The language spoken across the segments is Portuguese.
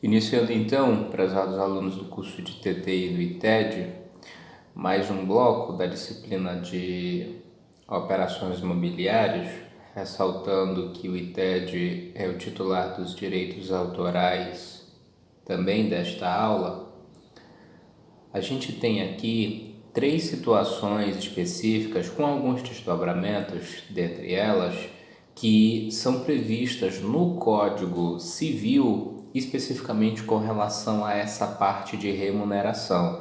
Iniciando então, prezados alunos do curso de TTI do ITED, mais um bloco da disciplina de operações imobiliárias, ressaltando que o ITED é o titular dos direitos autorais também desta aula. A gente tem aqui 3 situações específicas com alguns desdobramentos, dentre elas, que são previstas no Código Civil, especificamente com relação a essa parte de remuneração.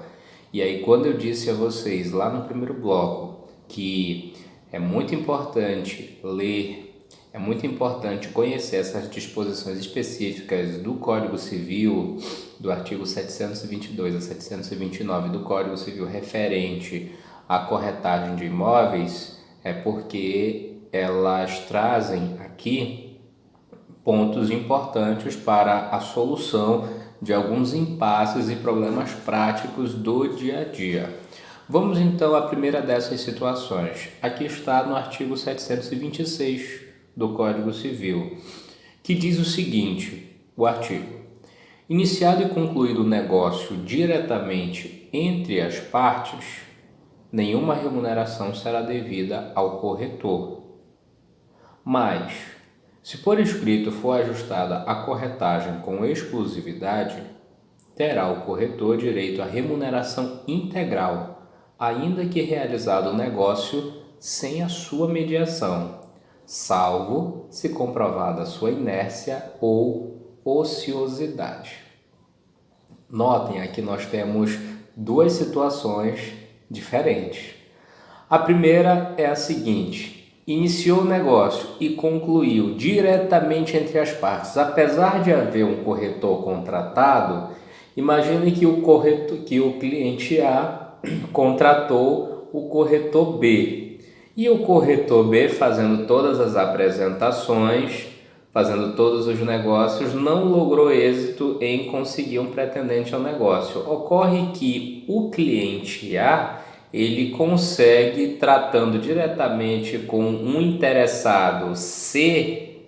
E aí, quando eu disse a vocês lá no primeiro bloco que é muito importante ler, é muito importante conhecer essas disposições específicas do Código Civil, do artigo 722 a 729 do Código Civil referente à corretagem de imóveis, é porque elas trazem aqui pontos importantes para a solução de alguns impasses e problemas práticos do dia a dia. Vamos então à primeira dessas situações. Aqui está no artigo 726 do Código Civil, que diz o seguinte, o artigo: iniciado e concluído o negócio diretamente entre as partes, nenhuma remuneração será devida ao corretor. Mas, se por escrito for ajustada a corretagem com exclusividade, terá o corretor direito à remuneração integral, ainda que realizado o negócio sem a sua mediação, salvo se comprovada sua inércia ou ociosidade. Notem, aqui nós temos 2 situações diferentes. A primeira é a seguinte: iniciou o negócio e concluiu diretamente entre as partes. Apesar de haver um corretor contratado, imagine que o cliente A contratou o corretor B. E o corretor B, fazendo todas as apresentações, fazendo todos os negócios, não logrou êxito em conseguir um pretendente ao negócio. Ocorre que o cliente A, ele consegue, tratando diretamente com um interessado C,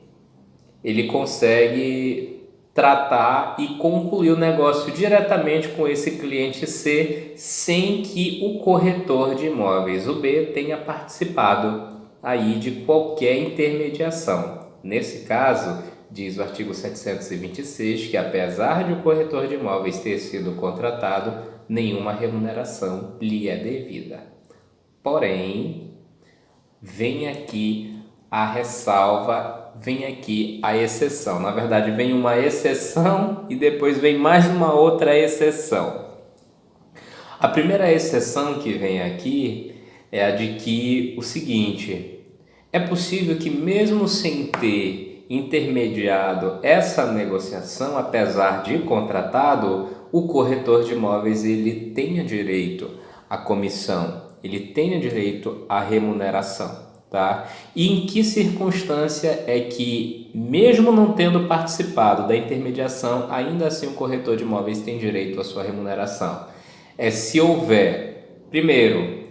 ele consegue tratar e concluir o negócio diretamente com esse cliente C, sem que o corretor de imóveis, o B, tenha participado aí de qualquer intermediação. Nesse caso, diz o artigo 726 que, apesar de o corretor de imóveis ter sido contratado, nenhuma remuneração lhe é devida. Porém, vem aqui a ressalva, vem aqui a exceção. Na verdade, vem uma exceção e depois vem mais uma outra exceção. A primeira exceção que vem aqui é a de que o seguinte: é possível que mesmo sem ter intermediado essa negociação, apesar de contratado, o corretor de imóveis ele tenha direito à comissão, ele tenha direito à remuneração. Tá? E em que circunstância é que, mesmo não tendo participado da intermediação, ainda assim o corretor de imóveis tem direito à sua remuneração? É se houver, primeiro,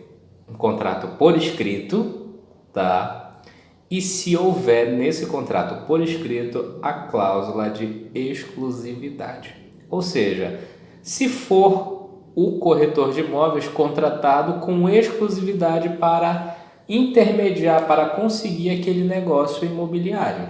um contrato por escrito, tá? E se houver nesse contrato por escrito a cláusula de exclusividade. Ou seja, se for o corretor de imóveis contratado com exclusividade para intermediar, para conseguir aquele negócio imobiliário.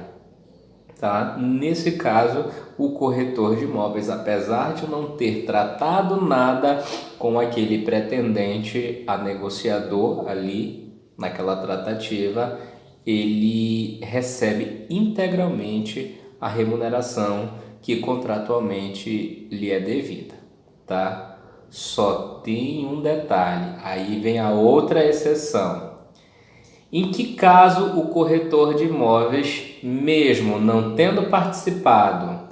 Tá? Nesse caso, o corretor de imóveis, apesar de não ter tratado nada com aquele pretendente a negociador ali naquela tratativa, ele recebe integralmente a remuneração que contratualmente lhe é devida, tá? Só tem um detalhe, aí vem a outra exceção. Em que caso o corretor de imóveis, mesmo não tendo participado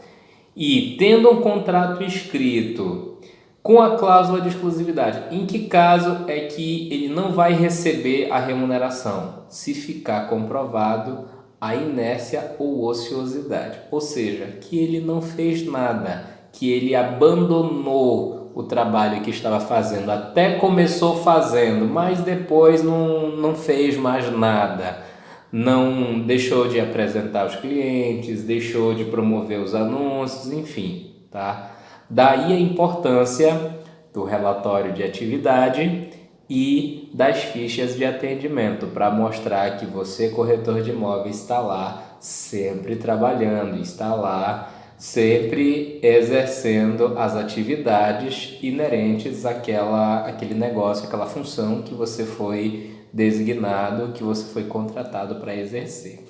e tendo um contrato escrito com a cláusula de exclusividade, em que caso é que ele não vai receber a remuneração? Se ficar comprovado a inércia ou ociosidade, ou seja, que ele não fez nada, que ele abandonou o trabalho que estava fazendo, até começou fazendo, mas depois não fez mais nada, não deixou de apresentar os clientes, deixou de promover os anúncios, enfim, tá? Daí a importância do relatório de atividade e das fichas de atendimento para mostrar que você, corretor de imóveis, está lá sempre trabalhando, está lá sempre exercendo as atividades inerentes àquele negócio, àquela função que você foi designado, que você foi contratado para exercer.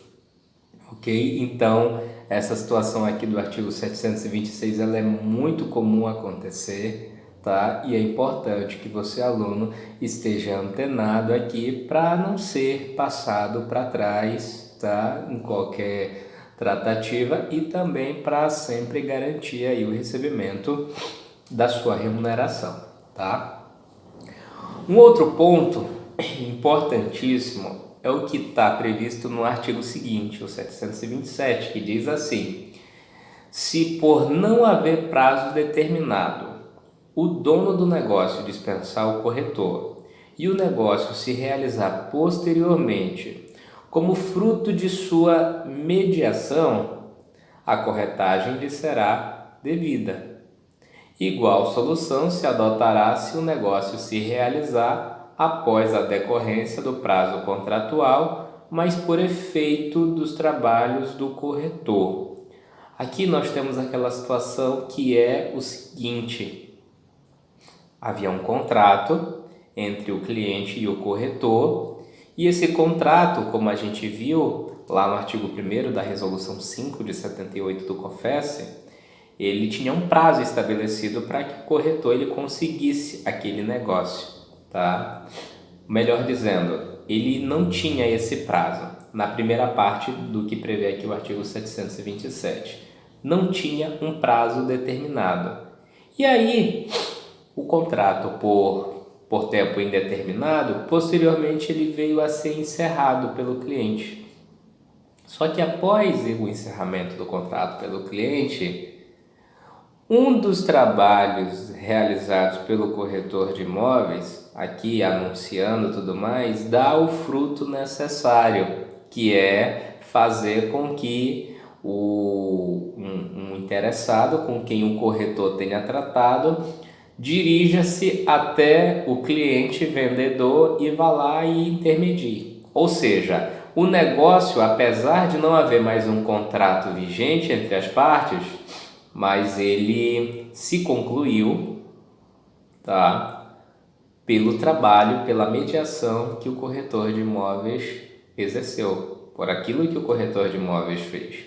Ok? Então, essa situação aqui do artigo 726, ela é muito comum acontecer, tá? E é importante que você, aluno, esteja antenado aqui para não ser passado para trás, tá? Em qualquer tratativa e também para sempre garantir aí o recebimento da sua remuneração, tá? Um outro ponto importantíssimo é o que está previsto no artigo seguinte, o 727, que diz assim: se por não haver prazo determinado, o dono do negócio dispensar o corretor e o negócio se realizar posteriormente como fruto de sua mediação, a corretagem lhe será devida. Igual solução se adotará se o negócio se realizar após a decorrência do prazo contratual, mas por efeito dos trabalhos do corretor. Aqui nós temos aquela situação que é o seguinte: havia um contrato entre o cliente e o corretor, e esse contrato, como a gente viu lá no artigo 1º da Resolução 5 de 78 do COFES, ele tinha um prazo estabelecido para que o corretor ele conseguisse aquele negócio, tá? Melhor dizendo, ele não tinha esse prazo. Na primeira parte do que prevê aqui o artigo 727, não tinha um prazo determinado. E aí, o contrato por tempo indeterminado, posteriormente ele veio a ser encerrado pelo cliente. Só que após o encerramento do contrato pelo cliente, um dos trabalhos realizados pelo corretor de imóveis, aqui anunciando tudo mais, dá o fruto necessário, que é fazer com que um interessado com quem o corretor tenha tratado dirija-se até o cliente vendedor e vá lá e intermedie. Ou seja, o negócio, apesar de não haver mais um contrato vigente entre as partes, mas ele se concluiu, tá? Pelo trabalho, pela mediação que o corretor de imóveis exerceu, por aquilo que o corretor de imóveis fez.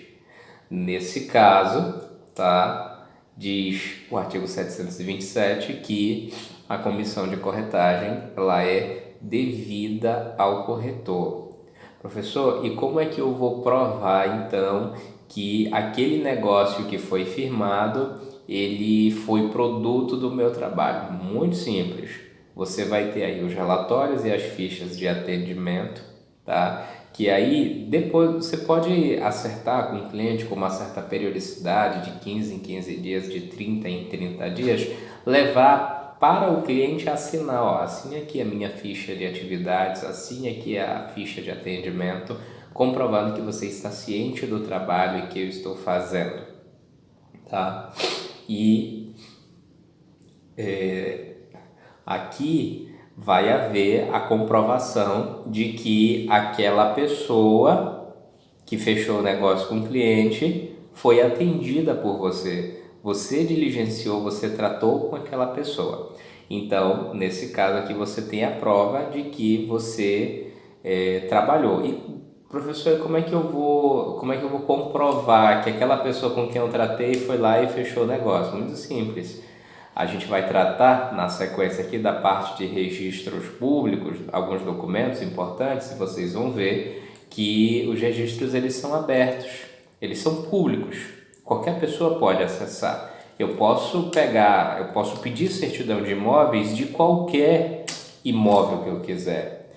Nesse caso, tá? Diz o artigo 727 que a comissão de corretagem ela é devida ao corretor. Professor, e como é que eu vou provar então que aquele negócio que foi firmado ele foi produto do meu trabalho? Muito simples. Você vai ter aí os relatórios e as fichas de atendimento, tá? Que aí depois você pode acertar com o cliente com uma certa periodicidade de 15 em 15 dias, de 30 em 30 dias, levar para o cliente assinar, ó, assim aqui a minha ficha de atividades, assim aqui a ficha de atendimento, comprovando que você está ciente do trabalho que eu estou fazendo, tá? E aqui vai haver a comprovação de que aquela pessoa que fechou o negócio com o cliente foi atendida por você. Você diligenciou, você tratou com aquela pessoa. Então, nesse caso aqui, você tem a prova de que você trabalhou. E, professor, como é que eu vou comprovar que aquela pessoa com quem eu tratei foi lá e fechou o negócio? Muito simples. A gente vai tratar na sequência aqui da parte de registros públicos, alguns documentos importantes, e vocês vão ver que os registros eles são abertos, eles são públicos, qualquer pessoa pode acessar. Eu posso pedir certidão de imóveis de qualquer imóvel que eu quiser.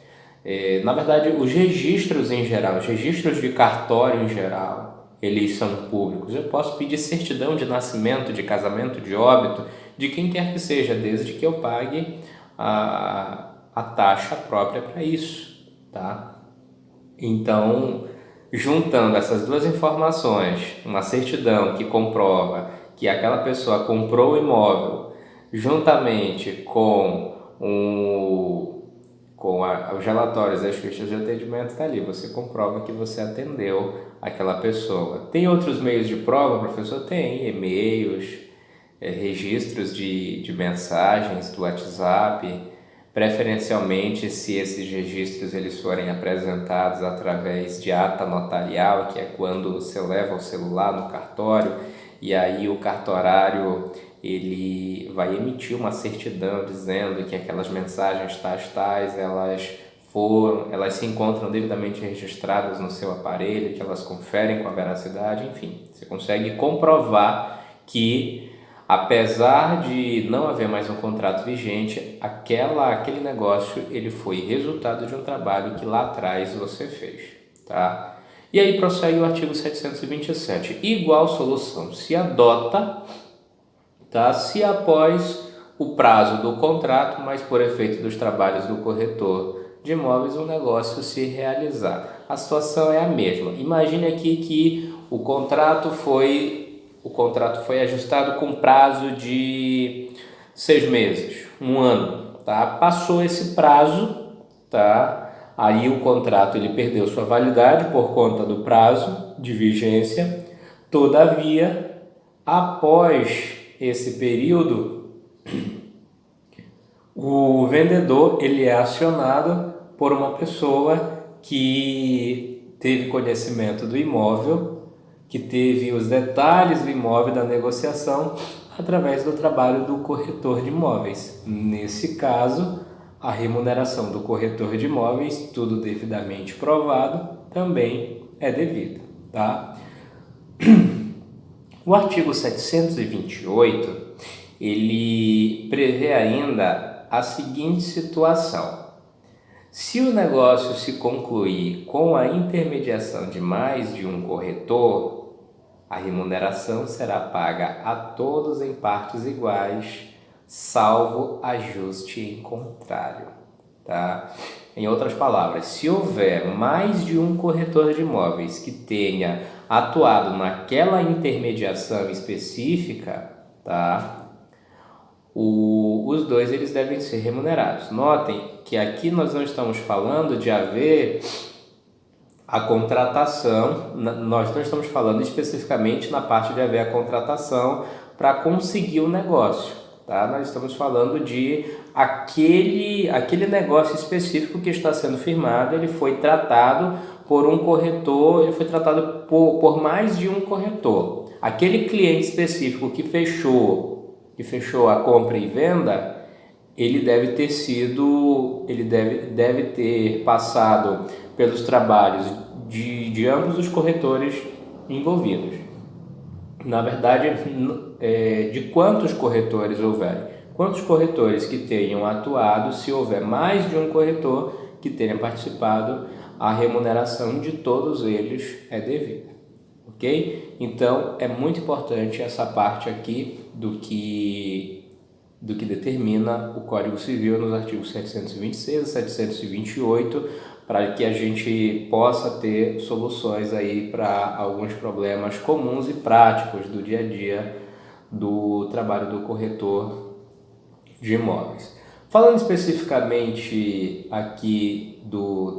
Na verdade, os registros em geral, os registros de cartório em geral, eles são públicos. Eu posso pedir certidão de nascimento, de casamento, de óbito, de quem quer que seja, desde que eu pague a taxa própria para isso, tá? Então, juntando essas duas informações, uma certidão que comprova que aquela pessoa comprou o imóvel juntamente com os relatórios das fichas de atendimento, está ali, você comprova que você atendeu aquela pessoa. Tem outros meios de prova, professor? Tem, e-mails, registros de mensagens do WhatsApp, preferencialmente se esses registros eles forem apresentados através de ata notarial, que é quando você leva o celular no cartório e aí o cartorário ele vai emitir uma certidão dizendo que aquelas mensagens tais elas se encontram devidamente registradas no seu aparelho, que elas conferem com a veracidade, enfim, você consegue comprovar que apesar de não haver mais um contrato vigente, aquele negócio ele foi resultado de um trabalho que lá atrás você fez, tá? E aí prossegue o artigo 727. Igual solução se adota, tá? Se após o prazo do contrato, mas por efeito dos trabalhos do corretor de imóveis, o negócio se realizar. A situação é a mesma. Imagine aqui que o contrato foi ajustado com prazo de 6 meses, 1 ano, tá? Passou esse prazo, tá? Aí o contrato ele perdeu sua validade por conta do prazo de vigência. Todavia, após esse período, o vendedor ele é acionado por uma pessoa que teve conhecimento do imóvel, que teve os detalhes do imóvel da negociação através do trabalho do corretor de imóveis. Nesse caso, a remuneração do corretor de imóveis, tudo devidamente provado, também é devida, tá? O artigo 728, ele prevê ainda a seguinte situação. Se o negócio se concluir com a intermediação de mais de um corretor, a remuneração será paga a todos em partes iguais, salvo ajuste em contrário, tá? Em outras palavras, se houver mais de um corretor de imóveis que tenha atuado naquela intermediação específica, tá? Os dois eles devem ser remunerados. Notem que aqui nós não estamos falando de haver a contratação, nós não estamos falando especificamente na parte de haver a contratação para conseguir o negócio, tá? Nós estamos falando de aquele negócio específico que está sendo firmado, ele foi tratado por um corretor, ele foi tratado por mais de um corretor. Aquele cliente específico que fechou a compra e venda, ele deve ter passado pelos trabalhos de ambos os corretores envolvidos. Na verdade, de quantos corretores houverem, quantos corretores que tenham atuado, se houver mais de um corretor que tenha participado, a remuneração de todos eles é devida, ok? Então, é muito importante essa parte aqui do que determina o Código Civil nos artigos 726 e 728, para que a gente possa ter soluções aí para alguns problemas comuns e práticos do dia a dia do trabalho do corretor de imóveis. Falando especificamente aqui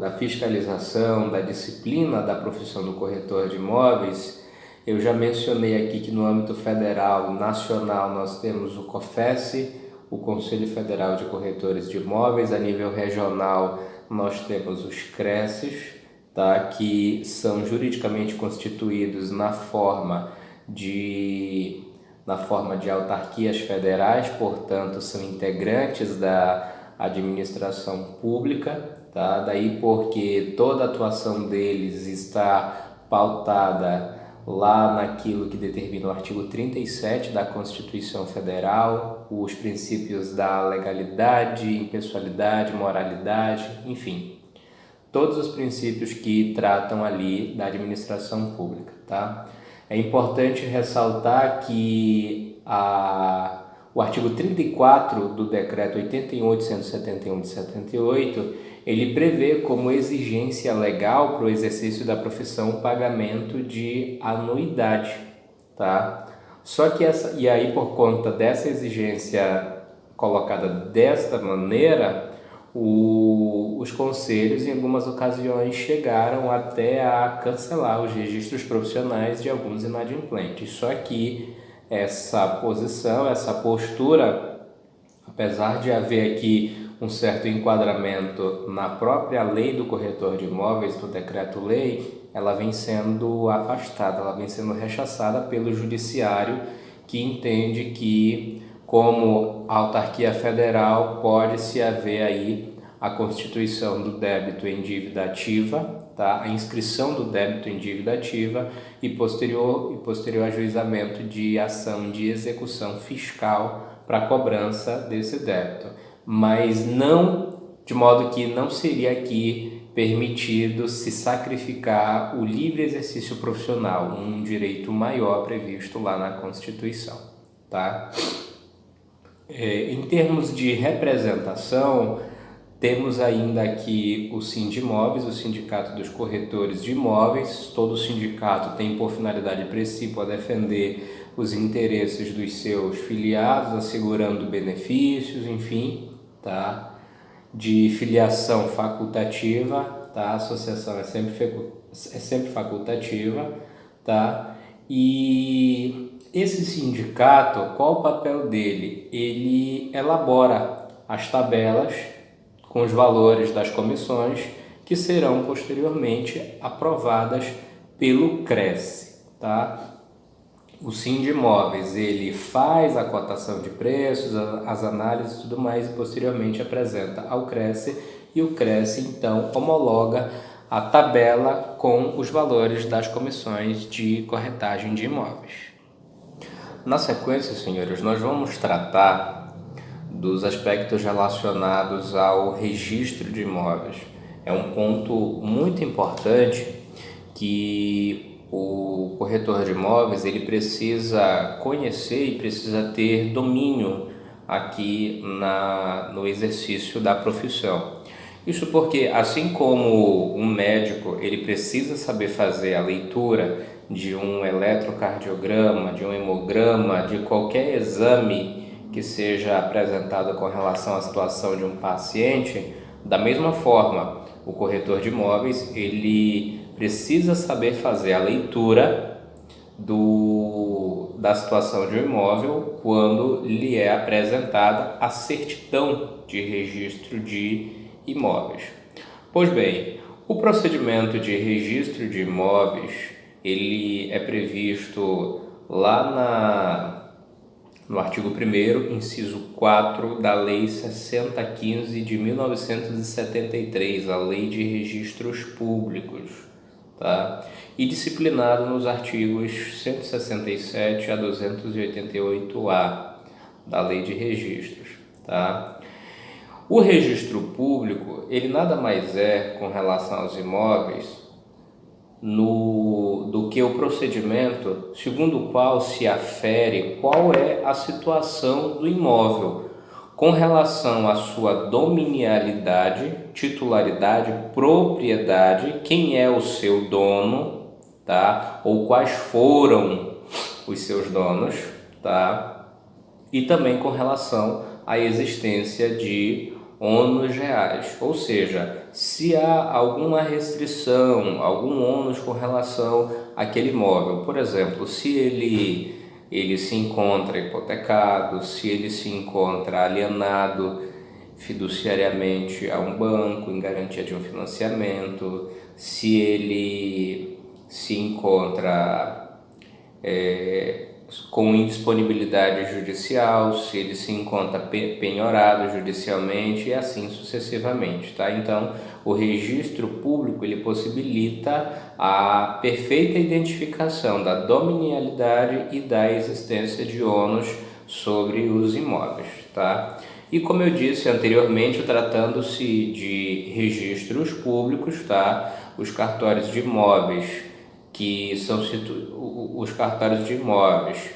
da fiscalização, da disciplina da profissão do corretor de imóveis, eu já mencionei aqui que no âmbito federal e nacional nós temos o COFES, o Conselho Federal de Corretores de Imóveis. A nível regional nós temos os CRECES, tá? Que são juridicamente constituídos na forma de autarquias federais, portanto são integrantes da administração pública, tá? Daí porque toda a atuação deles está pautada lá naquilo que determina o artigo 37 da Constituição Federal, os princípios da legalidade, impessoalidade, moralidade, enfim, todos os princípios que tratam ali da administração pública, tá? É importante ressaltar que o artigo 34 do Decreto 88.171 de 78, ele prevê como exigência legal para o exercício da profissão o pagamento de anuidade, tá? Só que e aí por conta dessa exigência colocada desta maneira, os conselhos em algumas ocasiões chegaram até a cancelar os registros profissionais de alguns inadimplentes. Só que essa posição, essa postura, apesar de haver aqui um certo enquadramento na própria lei do corretor de imóveis, do decreto-lei, ela vem sendo afastada, ela vem sendo rechaçada pelo judiciário, que entende que, como autarquia federal, pode-se haver aí a constituição do débito em dívida ativa, tá? A inscrição do débito em dívida ativa e posterior ajuizamento de ação de execução fiscal para a cobrança desse débito, mas não de modo que não seria aqui permitido se sacrificar o livre exercício profissional, um direito maior previsto lá na Constituição, tá? Em termos de representação, temos ainda aqui o Sindimóveis, o Sindicato dos Corretores de Imóveis. Todo sindicato tem por finalidade principal defender os interesses dos seus filiados, assegurando benefícios, enfim, tá? De filiação facultativa, tá? A associação é sempre facultativa, tá? E esse sindicato, qual o papel dele? Ele elabora as tabelas com os valores das comissões que serão posteriormente aprovadas pelo CRES, tá? O Sindimóveis, ele faz a cotação de preços, as análises e tudo mais, e posteriormente apresenta ao CRES, e o CRES então homologa a tabela com os valores das comissões de corretagem de imóveis. Na sequência, senhores, nós vamos tratar dos aspectos relacionados ao registro de imóveis. É um ponto muito importante que o corretor de imóveis ele precisa conhecer e precisa ter domínio aqui no exercício da profissão. Isso porque, assim como um médico ele precisa saber fazer a leitura de um eletrocardiograma, de um hemograma, de qualquer exame que seja apresentado com relação à situação de um paciente, da mesma forma, o corretor de imóveis ele precisa saber fazer a leitura da situação de um imóvel quando lhe é apresentada a certidão de registro de imóveis. Pois bem, o procedimento de registro de imóveis ele é previsto lá no artigo 1º, inciso 4 da Lei 6015 de 1973, a Lei de Registros Públicos, tá? E disciplinado nos artigos 167 a 288-A da Lei de Registros, tá? O registro público, ele nada mais é com relação aos imóveis do que o procedimento segundo o qual se afere qual é a situação do imóvel com relação à sua dominialidade, titularidade, propriedade, quem é o seu dono, tá? Ou quais foram os seus donos, tá? E também com relação à existência de ônus reais, ou seja, se há alguma restrição, algum ônus com relação àquele imóvel. Por exemplo, se ele se encontra hipotecado, se ele se encontra alienado fiduciariamente a um banco em garantia de um financiamento, se ele se encontra com indisponibilidade judicial, se ele se encontra penhorado judicialmente e assim sucessivamente, tá? Então, o registro público ele possibilita a perfeita identificação da dominialidade e da existência de ônus sobre os imóveis, tá? E como eu disse anteriormente, tratando-se de registros públicos, tá? Os cartórios de imóveis que são os cartórios de imóveis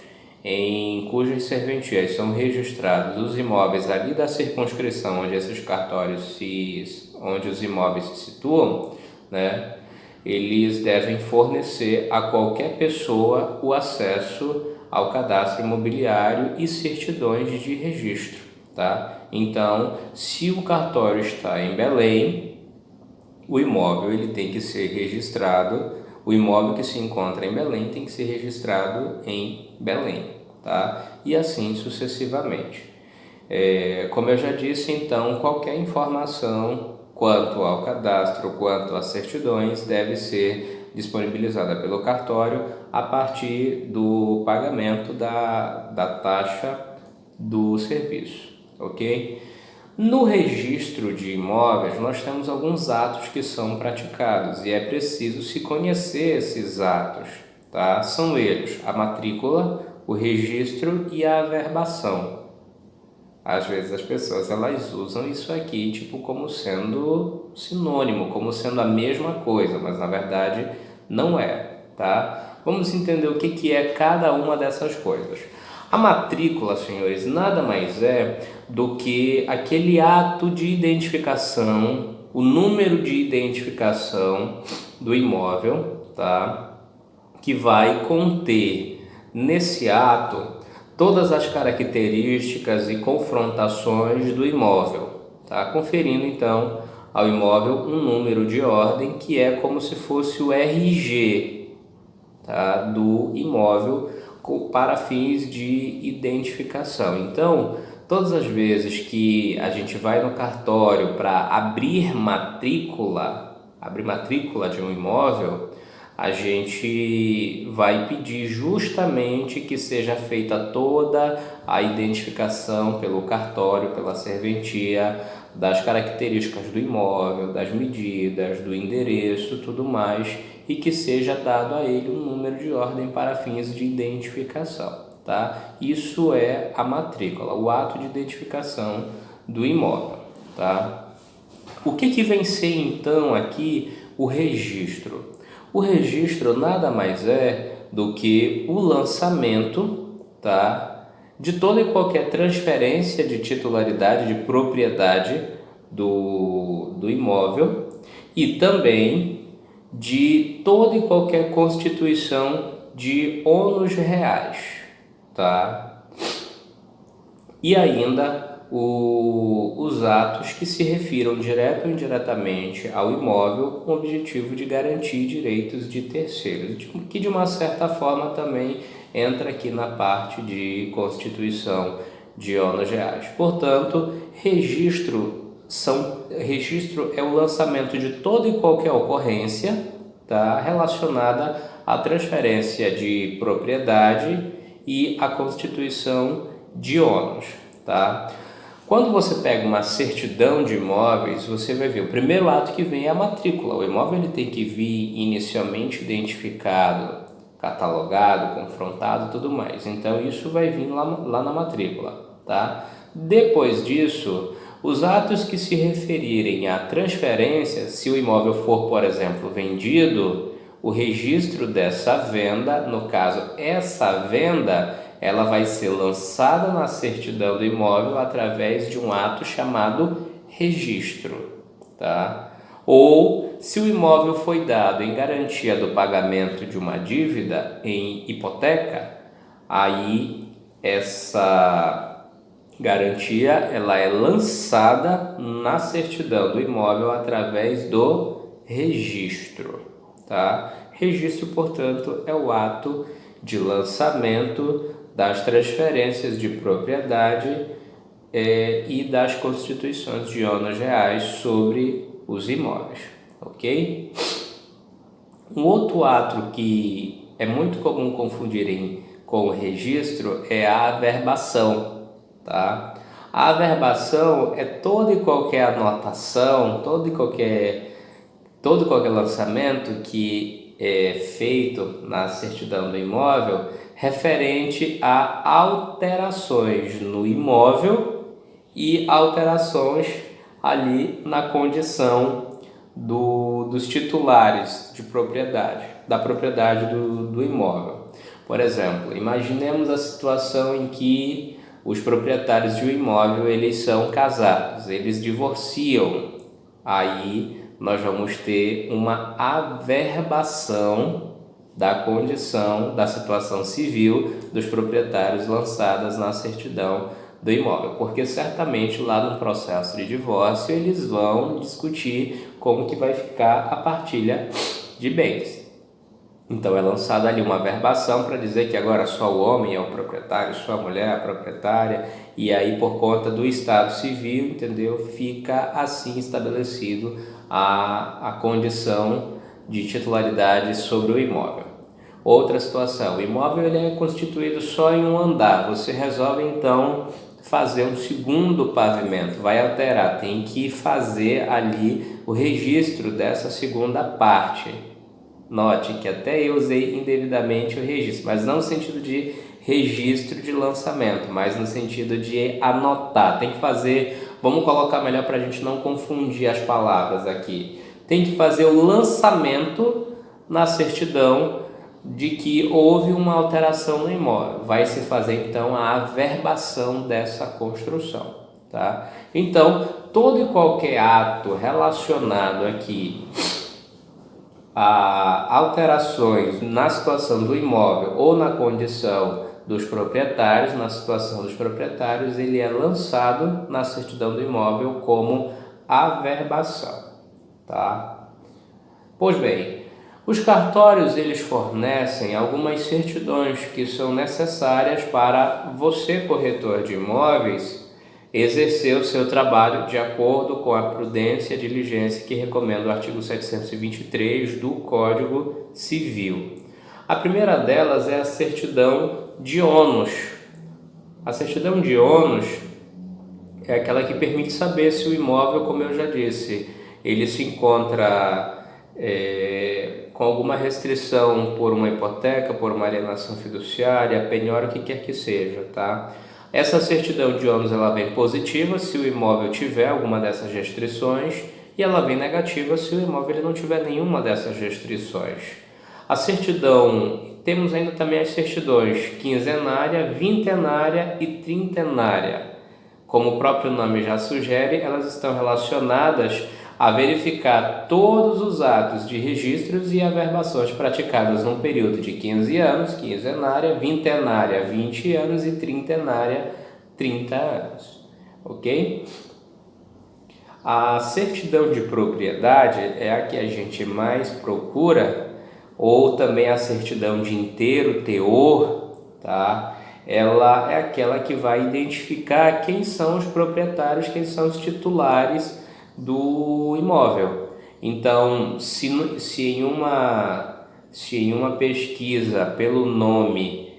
em cujas serventias são registrados os imóveis ali da circunscrição onde esses cartórios onde os imóveis se situam, né? Eles devem fornecer a qualquer pessoa o acesso ao cadastro imobiliário e certidões de registro, tá? Então, se o cartório está em Belém, o imóvel ele tem que ser registrado, o imóvel que se encontra em Belém tem que ser registrado em Belém, tá? E assim sucessivamente. Como eu já disse, então, qualquer informação quanto ao cadastro, quanto às certidões, deve ser disponibilizada pelo cartório a partir do pagamento da taxa do serviço, ok? No registro de imóveis, nós temos alguns atos que são praticados e é preciso se conhecer esses atos, tá? São eles a matrícula, o registro e a averbação. Às vezes as pessoas elas usam isso aqui tipo como sendo sinônimo, como sendo a mesma coisa, mas na verdade não é, tá? Vamos entender o que é cada uma dessas coisas. A matrícula, senhores, nada mais é do que aquele ato de identificação, o número de identificação do imóvel, tá? Que vai conter nesse ato todas as características e confrontações do imóvel, tá? Conferindo então ao imóvel um número de ordem que é como se fosse o RG, tá? Do imóvel para fins de identificação. Então, todas as vezes que a gente vai no cartório para abrir matrícula de um imóvel, a gente vai pedir justamente que seja feita toda a identificação pelo cartório, pela serventia, das características do imóvel, das medidas, do endereço, tudo mais, e que seja dado a ele um número de ordem para fins de identificação, tá? Isso é a matrícula, o ato de identificação do imóvel, tá? O que vem ser então aqui o registro? O registro nada mais é do que o lançamento, tá, de toda e qualquer transferência de titularidade, de propriedade do imóvel e também de toda e qualquer constituição de ônus reais, tá? E ainda os atos que se refiram direto ou indiretamente ao imóvel com o objetivo de garantir direitos de terceiros, que de uma certa forma também entra aqui na parte de constituição de ônus reais. Portanto, registro é o lançamento de toda e qualquer ocorrência, tá, relacionada à transferência de propriedade e à constituição de ônus, tá? Quando você pega uma certidão de imóveis, você vai ver o primeiro ato que vem é a matrícula. O imóvel ele tem que vir inicialmente identificado, catalogado, confrontado e tudo mais. Então isso vai vir lá na matrícula, tá? Depois disso, os atos que se referirem à transferência, se o imóvel for, por exemplo, vendido, o registro dessa venda, no caso, essa venda, ela vai ser lançada na certidão do imóvel através de um ato chamado registro, tá? Ou, se o imóvel foi dado em garantia do pagamento de uma dívida em hipoteca, aí essa garantia ela é lançada na certidão do imóvel através do registro, tá? Registro, portanto, é o ato de lançamento das transferências de propriedade e das constituições de ônus reais sobre os imóveis, ok? Um outro ato que é muito comum confundirem com o registro é a averbação, tá? A averbação é toda e qualquer anotação, todo e qualquer lançamento que é feito na certidão do imóvel referente a alterações no imóvel e alterações ali na condição dos titulares de propriedade, da propriedade do imóvel. Por exemplo, imaginemos a situação em que os proprietários de um imóvel eles são casados, eles divorciam, aí nós vamos ter uma averbação da condição, da situação civil dos proprietários lançadas na certidão do imóvel, porque certamente lá no processo de divórcio eles vão discutir como que vai ficar a partilha de bens. Então é lançada ali uma verbação para dizer que agora só o homem é o proprietário, só a mulher é a proprietária, e aí por conta do estado civil, entendeu? Fica assim estabelecido a condição de titularidade sobre o imóvel. Outra situação, o imóvel ele é constituído só em um andar, você resolve então fazer um segundo pavimento, vai alterar, tem que fazer ali o registro dessa segunda parte. Note que até eu usei indevidamente o registro, mas não no sentido de registro de lançamento, mas no sentido de anotar. Tem que fazer, vamos colocar melhor para a gente não confundir as palavras aqui. Tem que fazer o lançamento na certidão de que houve uma alteração no imóvel. Vai se fazer então a averbação dessa construção, tá? Então, todo e qualquer ato relacionado aqui a alterações na situação do imóvel ou na condição dos proprietários, na situação dos proprietários, ele é lançado na certidão do imóvel como averbação, tá? Pois bem, os cartórios eles fornecem algumas certidões que são necessárias para você, corretor de imóveis, exercer o seu trabalho de acordo com a prudência e diligência que recomenda o artigo 723 do Código Civil. A primeira delas é a certidão de ônus. A certidão de ônus é aquela que permite saber se o imóvel, como eu já disse, ele se encontra com alguma restrição por uma hipoteca, por uma alienação fiduciária, penhora, o que quer que seja, tá? Essa certidão de ônus ela vem positiva se o imóvel tiver alguma dessas restrições e ela vem negativa se o imóvel ele não tiver nenhuma dessas restrições. A certidão, temos ainda também as certidões quinzenária, vintenária e trintenária. Como o próprio nome já sugere, elas estão relacionadas a verificar todos os atos de registros e averbações praticadas num período de 15 anos, quinzenária, vintenária, 20 anos e trintenária, 30 anos, ok? A certidão de propriedade é a que a gente mais procura, ou também a certidão de inteiro teor, tá? Ela é aquela que vai identificar quem são os proprietários, quem são os titulares do imóvel. Então, se em uma pesquisa pelo nome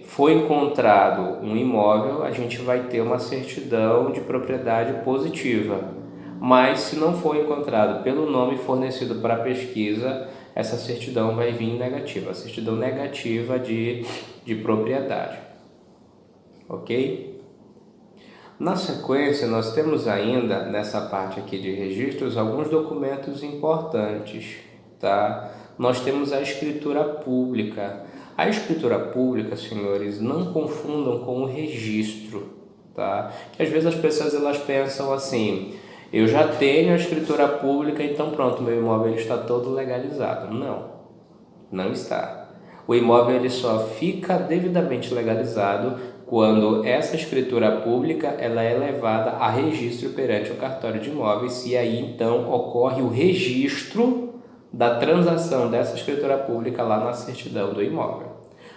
foi encontrado um imóvel, a gente vai ter uma certidão de propriedade positiva. Mas se não for encontrado pelo nome fornecido para a pesquisa, essa certidão vai vir negativa, a certidão negativa de propriedade. Ok? Na sequência, nós temos ainda, nessa parte aqui de registros, alguns documentos importantes, tá? Nós temos a escritura pública. A escritura pública, senhores, não confundam com o registro, tá? Que às vezes as pessoas elas pensam assim, eu já tenho a escritura pública, então pronto, meu imóvel está todo legalizado. Não, não está. O imóvel ele só fica devidamente legalizado quando essa escritura pública ela é levada a registro perante o cartório de imóveis e aí então ocorre o registro da transação dessa escritura pública lá na certidão do imóvel.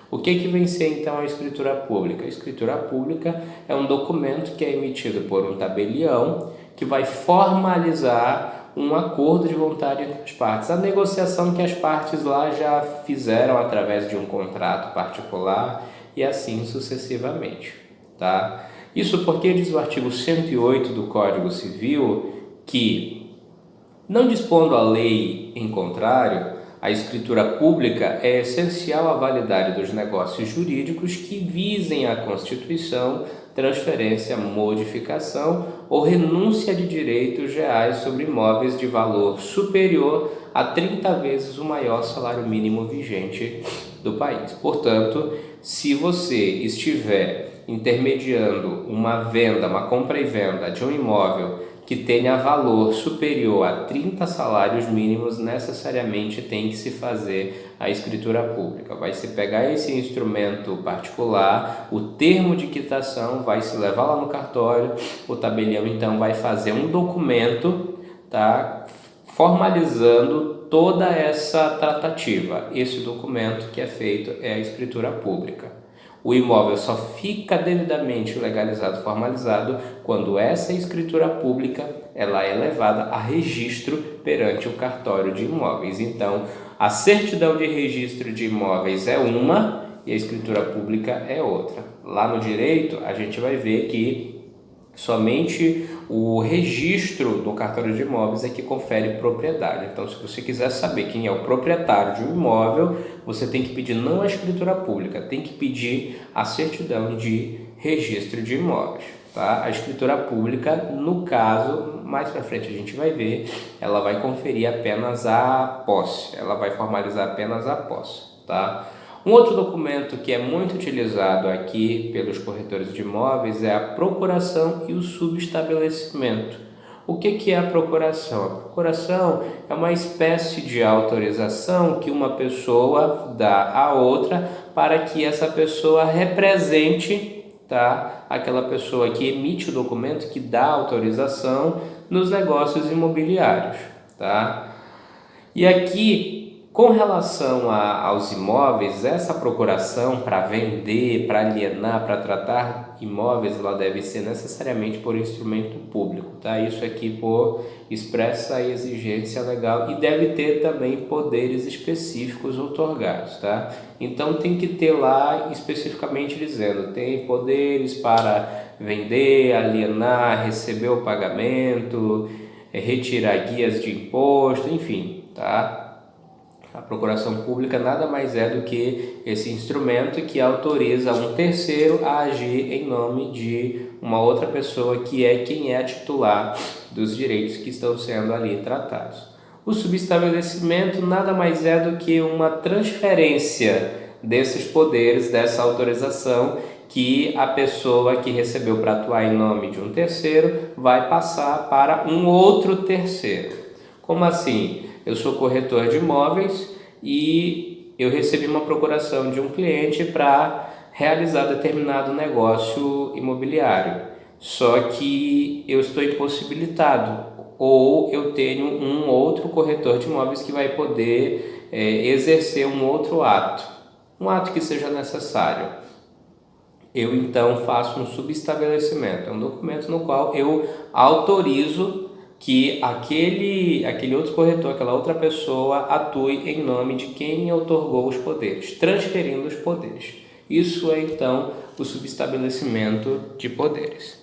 O que vem ser então a escritura pública? A escritura pública é um documento que é emitido por um tabelião que vai formalizar um acordo de vontade entre as partes. A negociação que as partes lá já fizeram através de um contrato particular e assim sucessivamente, tá? Isso porque diz o artigo 108 do Código Civil que, não dispondo a lei em contrário, a escritura pública é essencial à validade dos negócios jurídicos que visem a constituição, transferência, modificação ou renúncia de direitos reais sobre imóveis de valor superior a 30 vezes o maior salário mínimo vigente do país. Portanto, se você estiver intermediando uma venda, uma compra e venda de um imóvel que tenha valor superior a 30 salários mínimos, necessariamente tem que se fazer a escritura pública? Vai se pegar esse instrumento particular, o termo de quitação vai se levar lá no cartório, o tabelião então vai fazer um documento, tá, formalizando toda essa tratativa. Esse documento que é feito é a escritura pública. O imóvel só fica devidamente legalizado, formalizado, quando essa escritura pública ela é levada a registro perante o cartório de imóveis. Então, a certidão de registro de imóveis é uma e a escritura pública é outra. Lá no direito, a gente vai ver que somente o registro do cartório de imóveis é que confere propriedade. Então, se você quiser saber quem é o proprietário de um imóvel, você tem que pedir não a escritura pública, tem que pedir a certidão de registro de imóveis. Tá? A escritura pública, no caso, mais para frente a gente vai ver, ela vai conferir apenas a posse, ela vai formalizar apenas a posse. Tá? Um outro documento que é muito utilizado aqui pelos corretores de imóveis é a procuração e o subestabelecimento. O que é a procuração? A procuração é uma espécie de autorização que uma pessoa dá a outra para que essa pessoa represente, tá, aquela pessoa que emite o documento, que dá autorização nos negócios imobiliários. Tá? E aqui, com relação aos imóveis, essa procuração para vender, para alienar, para tratar imóveis, ela deve ser necessariamente por instrumento público, tá? Isso aqui por expressa exigência legal e deve ter também poderes específicos outorgados, tá? Então tem que ter lá especificamente dizendo, tem poderes para vender, alienar, receber o pagamento, retirar guias de imposto, enfim, tá? A procuração pública nada mais é do que esse instrumento que autoriza um terceiro a agir em nome de uma outra pessoa que é quem é a titular dos direitos que estão sendo ali tratados. O subestabelecimento nada mais é do que uma transferência desses poderes, dessa autorização que a pessoa que recebeu para atuar em nome de um terceiro vai passar para um outro terceiro. Como assim? Eu sou corretor de imóveis e eu recebi uma procuração de um cliente para realizar determinado negócio imobiliário. Só que eu estou impossibilitado ou eu tenho um outro corretor de imóveis que vai poder exercer um outro ato, um ato que seja necessário. Eu então faço um subestabelecimento, é um documento no qual eu autorizo que aquele outro corretor, aquela outra pessoa atue em nome de quem outorgou os poderes, transferindo os poderes. Isso é então o subestabelecimento de poderes.